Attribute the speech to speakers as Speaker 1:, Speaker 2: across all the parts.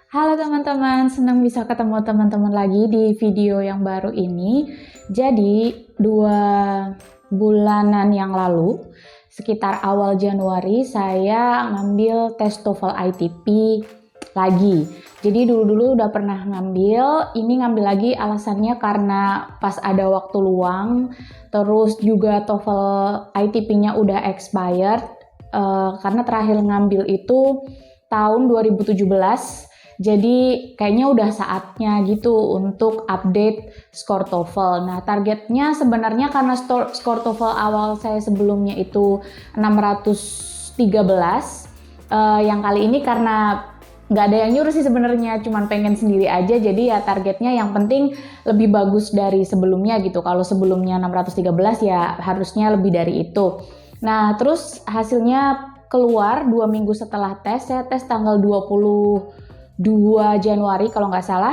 Speaker 1: Halo teman-teman, senang bisa ketemu teman-teman lagi di video yang baru ini. Jadi, 2 bulanan yang lalu, sekitar awal Januari, saya ngambil tes TOEFL ITP lagi. Jadi dulu-dulu udah pernah ngambil, ini ngambil lagi alasannya karena pas ada waktu luang, terus juga TOEFL ITP-nya udah expired, karena terakhir ngambil itu tahun 2017. Jadi kayaknya udah saatnya gitu untuk update skor TOEFL. Nah, targetnya sebenarnya karena skor TOEFL awal saya sebelumnya itu 613, yang kali ini karena nggak ada yang nyuruh sih sebenarnya, cuman pengen sendiri aja. Jadi ya targetnya yang penting lebih bagus dari sebelumnya gitu. Kalau sebelumnya 613 ya harusnya lebih dari itu. Nah, terus hasilnya keluar 2 minggu setelah tes. Saya tes tanggal 22 Januari kalau nggak salah.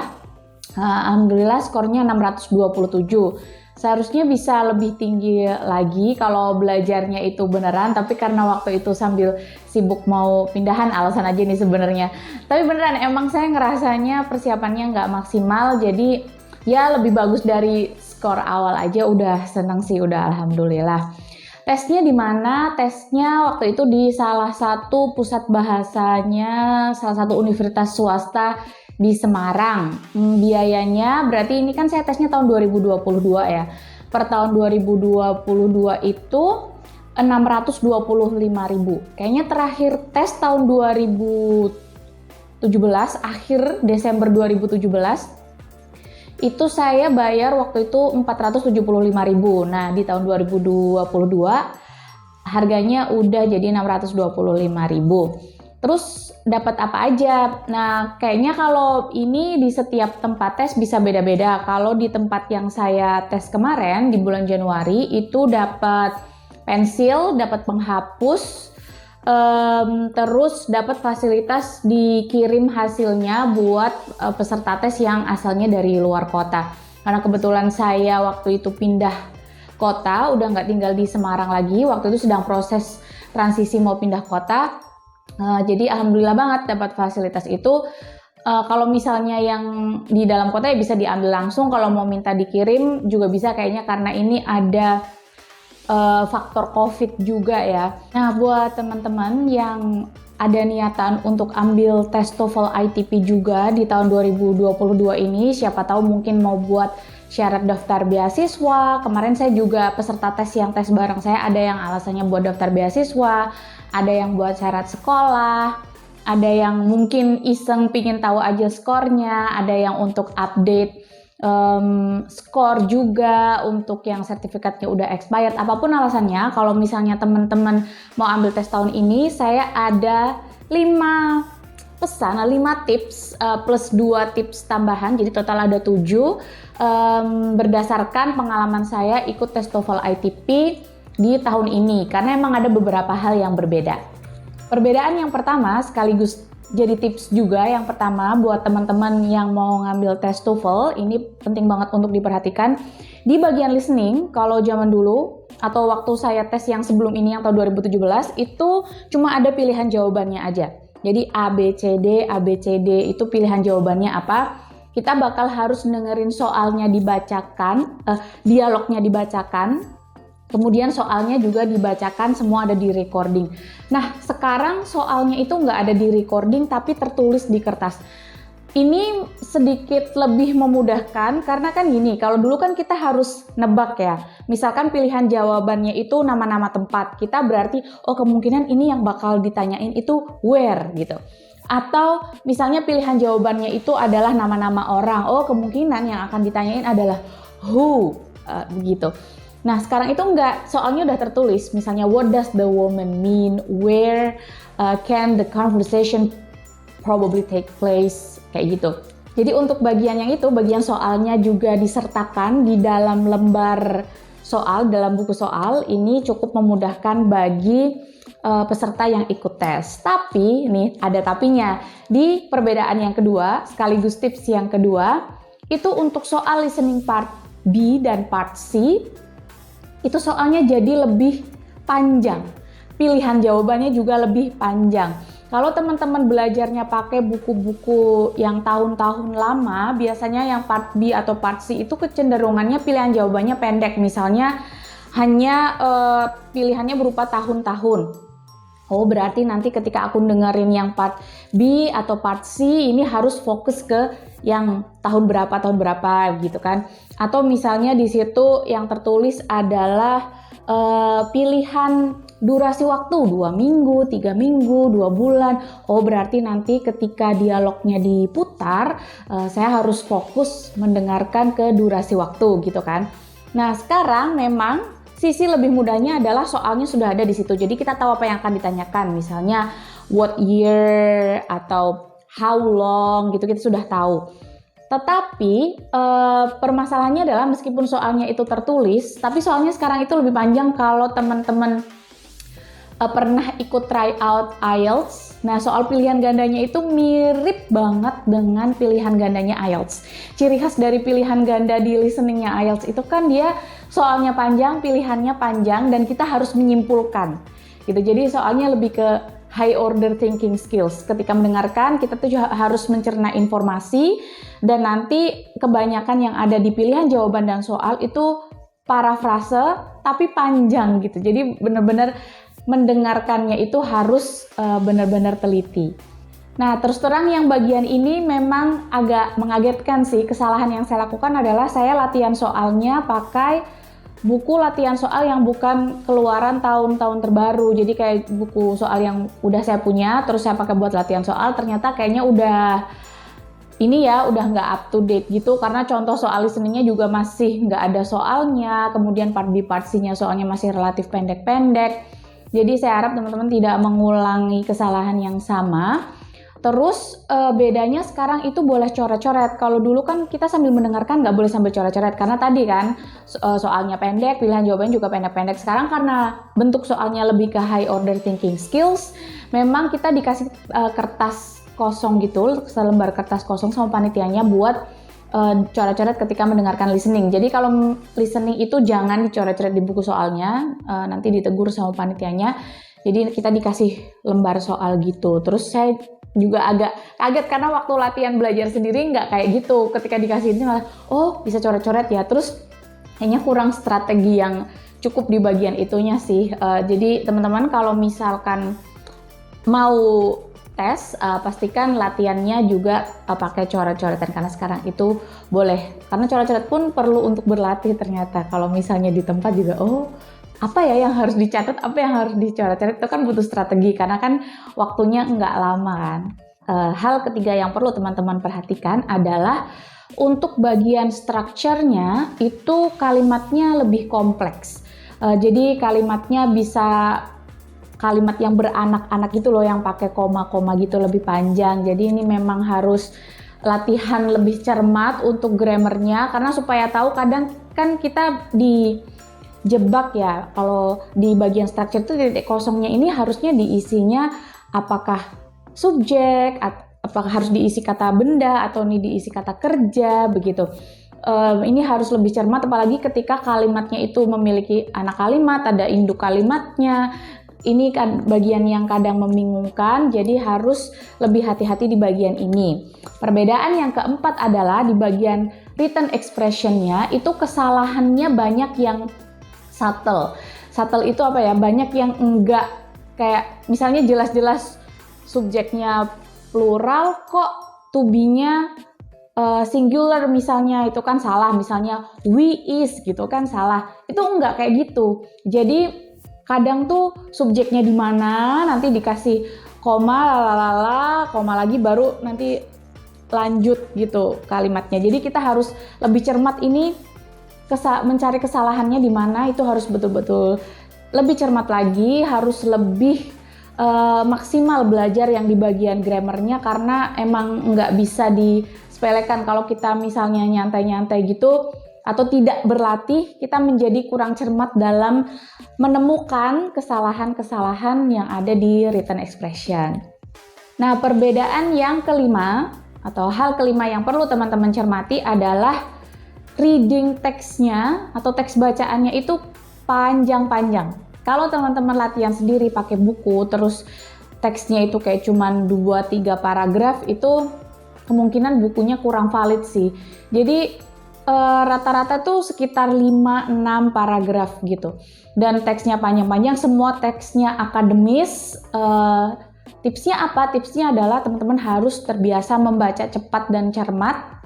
Speaker 1: Alhamdulillah skornya 627. Seharusnya bisa lebih tinggi lagi kalau belajarnya itu beneran, tapi karena waktu itu sambil sibuk mau pindahan, alasan aja nih sebenarnya. Tapi beneran emang saya ngerasanya persiapannya nggak maksimal, jadi ya lebih bagus dari skor awal aja udah seneng sih, udah alhamdulillah. Tesnya di mana? Tesnya waktu itu di salah satu pusat bahasanya, salah satu universitas swasta di Semarang. Biayanya berarti ini kan saya tesnya tahun 2022 ya. Per tahun 2022 itu 625.000. Kayaknya terakhir tes tahun 2017, akhir Desember 2017. Itu saya bayar waktu itu 475.000. Nah, di tahun 2022 harganya udah jadi 625.000. Terus dapat apa aja? Nah, kayaknya kalau ini di setiap tempat tes bisa beda-beda. Kalau di tempat yang saya tes kemarin di bulan Januari itu dapat pensil, dapat penghapus, terus dapat fasilitas dikirim hasilnya buat peserta tes yang asalnya dari luar kota. Karena kebetulan saya waktu itu pindah kota, udah nggak tinggal di Semarang lagi, waktu itu sedang proses transisi mau pindah kota. Jadi alhamdulillah banget dapat fasilitas itu. Kalau misalnya yang di dalam kota ya bisa diambil langsung, kalau mau minta dikirim juga bisa kayaknya karena ini ada faktor COVID juga ya. Nah, buat teman-teman yang ada niatan untuk ambil tes TOEFL ITP juga di tahun 2022 ini, siapa tahu mungkin mau buat syarat daftar beasiswa. Kemarin saya juga peserta tes yang tes bareng saya ada yang alasannya buat daftar beasiswa, ada yang buat syarat sekolah, ada yang mungkin iseng pingin tahu aja skornya, ada yang untuk update skor juga untuk yang sertifikatnya udah expired. Apapun alasannya, kalau misalnya teman-teman mau ambil tes tahun ini, saya ada 5 pesan, 5 tips plus 2 tips tambahan, jadi total ada 7 berdasarkan pengalaman saya ikut tes TOEFL ITP di tahun ini, karena emang ada beberapa hal yang berbeda. Perbedaan yang pertama sekaligus jadi tips juga, yang pertama buat teman-teman yang mau ngambil tes TOEFL, ini penting banget untuk diperhatikan. Di bagian listening, kalau zaman dulu atau waktu saya tes yang sebelum ini yang tahun 2017, itu cuma ada pilihan jawabannya aja. Jadi A, B, C, D, A, B, C, D itu pilihan jawabannya apa. Kita bakal harus dengerin soalnya dibacakan, dialognya dibacakan. Kemudian soalnya juga dibacakan, semua ada di recording. Nah, sekarang soalnya itu nggak ada di recording, tapi tertulis di kertas. Ini sedikit lebih memudahkan, karena kan gini, kalau dulu kan kita harus nebak ya. Misalkan pilihan jawabannya itu nama-nama tempat, kita berarti, oh kemungkinan ini yang bakal ditanyain itu where gitu. Atau misalnya pilihan jawabannya itu adalah nama-nama orang, oh kemungkinan yang akan ditanyain adalah who, begitu. Nah, sekarang itu enggak, soalnya udah tertulis, misalnya what does the woman mean, where can the conversation probably take place, kayak gitu. Jadi untuk bagian yang itu, bagian soalnya juga disertakan di dalam lembar soal, dalam buku soal, ini cukup memudahkan bagi peserta yang ikut tes. Tapi, nih ada tapinya, di perbedaan yang kedua, sekaligus tips yang kedua, itu untuk soal listening part B dan part C, itu soalnya jadi lebih panjang. Pilihan jawabannya juga lebih panjang. Kalau teman-teman belajarnya pakai buku-buku yang tahun-tahun lama, biasanya yang part B atau part C itu kecenderungannya pilihan jawabannya pendek. Misalnya hanya pilihannya berupa tahun-tahun. Oh, berarti nanti ketika aku dengerin yang part B atau part C, ini harus fokus ke yang tahun berapa gitu kan. Atau misalnya di situ yang tertulis adalah pilihan durasi waktu 2 minggu, 3 minggu, 2 bulan. Oh, berarti nanti ketika dialognya diputar, saya harus fokus mendengarkan ke durasi waktu gitu kan. Nah, sekarang memang sisi lebih mudahnya adalah soalnya sudah ada di situ. Jadi kita tahu apa yang akan ditanyakan. Misalnya what year atau how long gitu, kita sudah tahu. Tetapi permasalahannya adalah meskipun soalnya itu tertulis, tapi soalnya sekarang itu lebih panjang kalau teman-teman pernah ikut try out IELTS. Nah, soal pilihan gandanya itu mirip banget dengan pilihan gandanya IELTS. Ciri khas dari pilihan ganda di listeningnya IELTS itu kan dia soalnya panjang, pilihannya panjang, dan kita harus menyimpulkan. Gitu. Jadi soalnya lebih ke high order thinking skills. Ketika mendengarkan, kita tuh harus mencerna informasi, dan nanti kebanyakan yang ada di pilihan jawaban dan soal itu parafrase tapi panjang gitu. Jadi benar-benar mendengarkannya itu harus benar-benar teliti. Nah, terus terang yang bagian ini memang agak mengagetkan sih. Kesalahan yang saya lakukan adalah saya latihan soalnya pakai buku latihan soal yang bukan keluaran tahun-tahun terbaru. Jadi kayak buku soal yang udah saya punya, terus saya pakai buat latihan soal, ternyata kayaknya udah nggak up to date gitu, karena contoh soal listeningnya juga masih nggak ada soalnya, kemudian part B part C-nya soalnya masih relatif pendek-pendek. Jadi saya harap teman-teman tidak mengulangi kesalahan yang sama. Terus bedanya sekarang itu boleh coret-coret. Kalau dulu kan kita sambil mendengarkan nggak boleh sambil coret-coret, karena tadi kan soalnya pendek, pilihan jawabannya juga pendek-pendek. Sekarang karena bentuk soalnya lebih ke high order thinking skills, memang kita dikasih kertas kosong gitu, selembar kertas kosong sama panitianya buat coret-coret ketika mendengarkan listening. Jadi kalau listening itu jangan dicoret-coret di buku soalnya, nanti ditegur sama panitianya. Jadi kita dikasih lembar soal gitu. Terus saya juga agak kaget karena waktu latihan belajar sendiri nggak kayak gitu. Ketika dikasih ini malah, oh bisa coret-coret ya. Terus kayaknya kurang strategi yang cukup di bagian itunya sih. Jadi teman-teman kalau misalkan mau tes, pastikan latihannya juga pakai coret-coretan, karena sekarang itu boleh. Karena coret-coret pun perlu untuk berlatih ternyata. Kalau misalnya di tempat juga, apa ya yang harus dicatat, apa yang harus dicoret-coret, itu kan butuh strategi karena kan waktunya nggak lama kan. Hal ketiga yang perlu teman-teman perhatikan adalah untuk bagian strukturnya itu kalimatnya lebih kompleks. Jadi kalimatnya bisa kalimat yang beranak-anak gitu loh, yang pakai koma-koma gitu lebih panjang. Jadi ini memang harus latihan lebih cermat untuk grammarnya, karena supaya tahu kadang kan kita dijebak ya, kalau di bagian structure itu titik kosongnya ini harusnya diisinya apakah subjek, apakah harus diisi kata benda atau ini diisi kata kerja begitu. Ini harus lebih cermat, apalagi ketika kalimatnya itu memiliki anak kalimat, ada induk kalimatnya. Ini kan bagian yang kadang membingungkan, jadi harus lebih hati-hati di bagian ini. Perbedaan yang keempat adalah di bagian written expression-nya itu kesalahannya banyak yang subtle. Subtle itu apa ya? Banyak yang enggak, kayak misalnya jelas-jelas subjeknya plural kok to be-nya singular misalnya, itu kan salah. Misalnya we is gitu kan salah. Itu enggak kayak gitu. Jadi kadang tuh subjeknya di mana, nanti dikasih koma, lalalala, koma lagi baru nanti lanjut gitu kalimatnya. Jadi kita harus lebih cermat ini, mencari kesalahannya di mana, itu harus betul-betul lebih cermat lagi, harus lebih maksimal belajar yang di bagian grammarnya, karena emang nggak bisa disepelekan. Kalau kita misalnya nyantai-nyantai gitu, atau tidak berlatih, kita menjadi kurang cermat dalam menemukan kesalahan-kesalahan yang ada di written expression. Nah, perbedaan yang kelima atau hal kelima yang perlu teman-teman cermati adalah reading teksnya atau teks bacaannya itu panjang-panjang. Kalau teman-teman latihan sendiri pakai buku, terus teksnya itu kayak cuman 2-3 paragraf, itu kemungkinan bukunya kurang valid sih. Jadi rata-rata tuh sekitar 5-6 paragraf gitu. Dan teksnya panjang-panjang, semua teksnya akademis. Tipsnya apa? Tipsnya adalah teman-teman harus terbiasa membaca cepat dan cermat.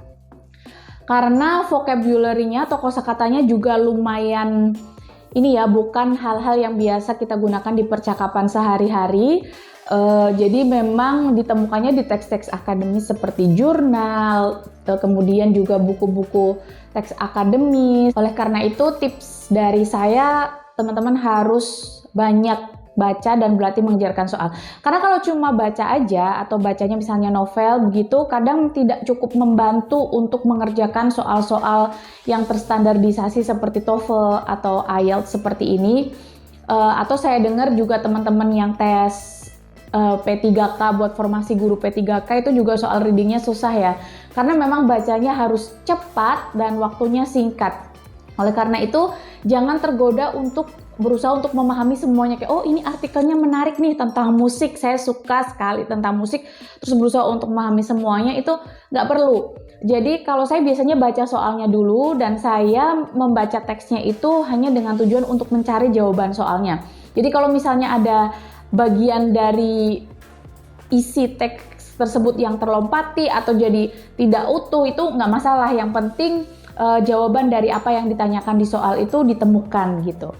Speaker 1: Karena vocabulary-nya atau kosakatanya juga lumayan ini ya, bukan hal-hal yang biasa kita gunakan di percakapan sehari-hari. Jadi memang ditemukannya di teks-teks akademis seperti jurnal, kemudian juga buku-buku teks akademis. Oleh karena itu tips dari saya, teman-teman harus banyak baca dan berlatih mengerjakan soal. Karena kalau cuma baca aja atau bacanya misalnya novel begitu, kadang tidak cukup membantu untuk mengerjakan soal-soal yang terstandarisasi seperti TOEFL atau IELTS seperti ini. Atau saya dengar juga teman-teman yang tes P3K buat formasi guru P3K itu juga soal readingnya susah ya, karena memang bacanya harus cepat dan waktunya singkat. Oleh karena itu jangan tergoda untuk berusaha untuk memahami semuanya, kayak oh ini artikelnya menarik nih tentang musik, saya suka sekali tentang musik, terus berusaha untuk memahami semuanya, itu nggak perlu. Jadi kalau saya biasanya baca soalnya dulu dan saya membaca teksnya itu hanya dengan tujuan untuk mencari jawaban soalnya. Jadi kalau misalnya ada bagian dari isi teks tersebut yang terlompati atau jadi tidak utuh, itu nggak masalah. Yang penting jawaban dari apa yang ditanyakan di soal itu ditemukan gitu.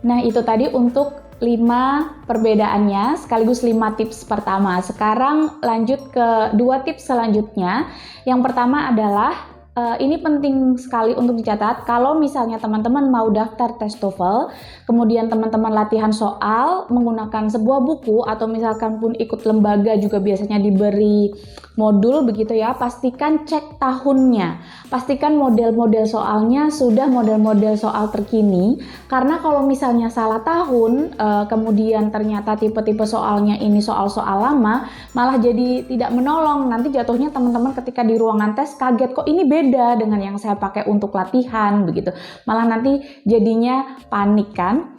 Speaker 1: Nah itu tadi untuk 5 perbedaannya sekaligus 5 tips pertama. Sekarang lanjut ke 2 tips selanjutnya. Yang pertama adalah ini penting sekali untuk dicatat. Kalau misalnya teman-teman mau daftar tes TOEFL, kemudian teman-teman latihan soal menggunakan sebuah buku atau misalkan pun ikut lembaga juga biasanya diberi modul begitu ya, pastikan cek tahunnya. Pastikan model-model soalnya sudah model-model soal terkini, karena kalau misalnya salah tahun, kemudian ternyata tipe-tipe soalnya ini soal-soal lama, malah jadi tidak menolong. Nanti jatuhnya teman-teman ketika di ruangan tes kaget, kok ini beda dengan yang saya pakai untuk latihan begitu. Malah nanti jadinya panik kan.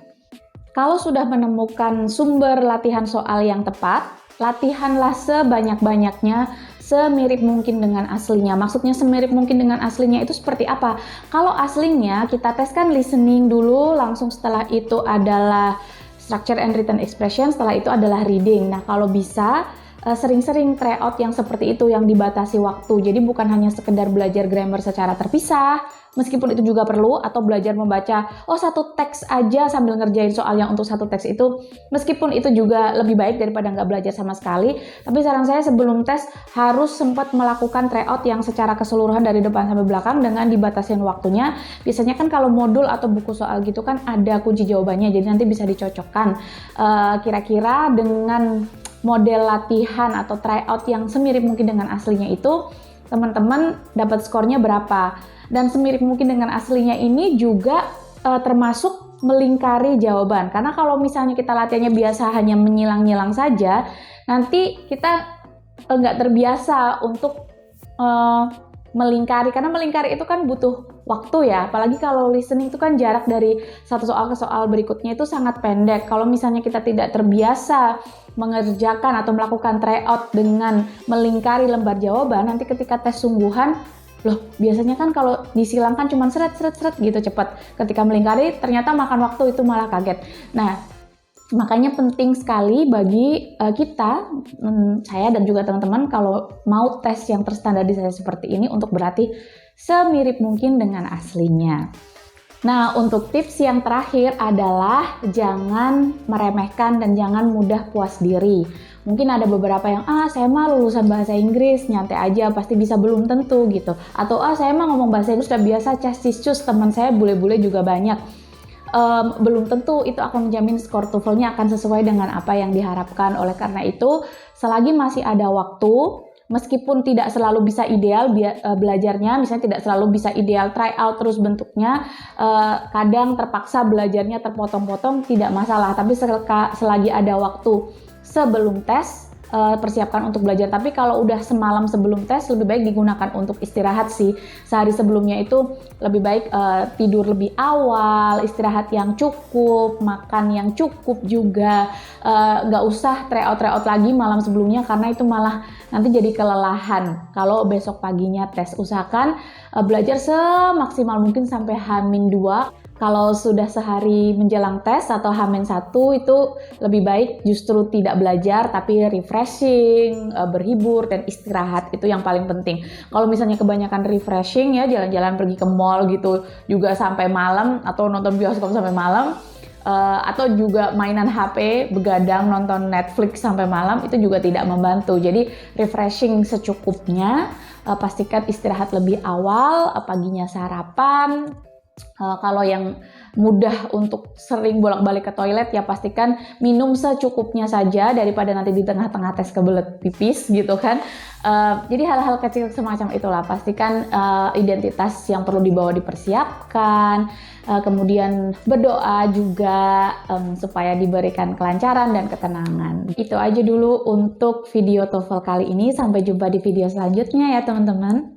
Speaker 1: Kalau sudah menemukan sumber latihan soal yang tepat, latihanlah sebanyak-banyaknya, semirip mungkin dengan aslinya. Maksudnya semirip mungkin dengan aslinya itu seperti apa? Kalau aslinya kita tes kan listening dulu, langsung setelah itu adalah structure and written expression, setelah itu adalah reading. Nah kalau bisa sering-sering tryout yang seperti itu yang dibatasi waktu. Jadi bukan hanya sekedar belajar grammar secara terpisah, meskipun itu juga perlu, atau belajar membaca satu teks aja sambil ngerjain soal yang untuk satu teks itu, meskipun itu juga lebih baik daripada nggak belajar sama sekali. Tapi saran saya sebelum tes harus sempat melakukan tryout yang secara keseluruhan dari depan sampai belakang dengan dibatasin waktunya. Biasanya kan kalau modul atau buku soal gitu kan ada kunci jawabannya, jadi nanti bisa dicocokkan kira-kira dengan model latihan atau tryout yang semirip mungkin dengan aslinya itu, teman-teman dapat skornya berapa. Dan semirip mungkin dengan aslinya ini juga termasuk melingkari jawaban. Karena kalau misalnya kita latihannya biasa hanya menyilang-nyilang saja, nanti kita nggak terbiasa untuk melingkari. Karena melingkari itu kan butuh waktu ya. Apalagi kalau listening itu kan jarak dari satu soal ke soal berikutnya itu sangat pendek. Kalau misalnya kita tidak terbiasa mengerjakan atau melakukan tryout dengan melingkari lembar jawaban, nanti ketika tes sungguhan, biasanya kan kalau disilangkan cuma seret gitu cepat. Ketika melingkari ternyata makan waktu, itu malah kaget. Nah, makanya penting sekali bagi kita, saya dan juga teman-teman kalau mau tes yang terstandarisasi seperti ini untuk berlatih semirip mungkin dengan aslinya. Nah, untuk tips yang terakhir adalah jangan meremehkan dan jangan mudah puas diri. Mungkin ada beberapa yang, saya mah lulusan bahasa Inggris, nyantai aja, pasti bisa, belum tentu gitu. Atau, saya mah ngomong bahasa Inggris udah biasa, cus, teman saya bule-bule juga banyak. Belum tentu itu akan menjamin skor TOEFL-nya akan sesuai dengan apa yang diharapkan. Oleh karena itu, selagi masih ada waktu, meskipun tidak selalu bisa ideal belajarnya, misalnya tidak selalu bisa ideal try out terus bentuknya, kadang terpaksa belajarnya terpotong-potong, tidak masalah. Tapi selagi ada waktu sebelum tes, persiapkan untuk belajar. Tapi kalau udah semalam sebelum tes, lebih baik digunakan untuk istirahat sih. Sehari sebelumnya itu lebih baik tidur lebih awal, istirahat yang cukup, makan yang cukup juga. Nggak usah tryout lagi malam sebelumnya, karena itu malah nanti jadi kelelahan. Kalau besok paginya tes, usahakan belajar semaksimal mungkin sampai H-2. Kalau sudah sehari menjelang tes atau H-1 itu lebih baik justru tidak belajar tapi refreshing, berhibur dan istirahat, itu yang paling penting. Kalau misalnya kebanyakan refreshing ya, jalan-jalan pergi ke mall gitu juga sampai malam, atau nonton bioskop sampai malam, atau juga mainan HP, begadang nonton Netflix sampai malam, itu juga tidak membantu. Jadi refreshing secukupnya, pastikan istirahat lebih awal, paginya sarapan. Kalau yang mudah untuk sering bolak-balik ke toilet, ya pastikan minum secukupnya saja daripada nanti di tengah-tengah tes kebelet pipis gitu kan. Jadi hal-hal kecil semacam itulah, pastikan identitas yang perlu dibawa dipersiapkan, kemudian berdoa juga supaya diberikan kelancaran dan ketenangan. Itu aja dulu untuk video TOEFL kali ini, sampai jumpa di video selanjutnya ya teman-teman.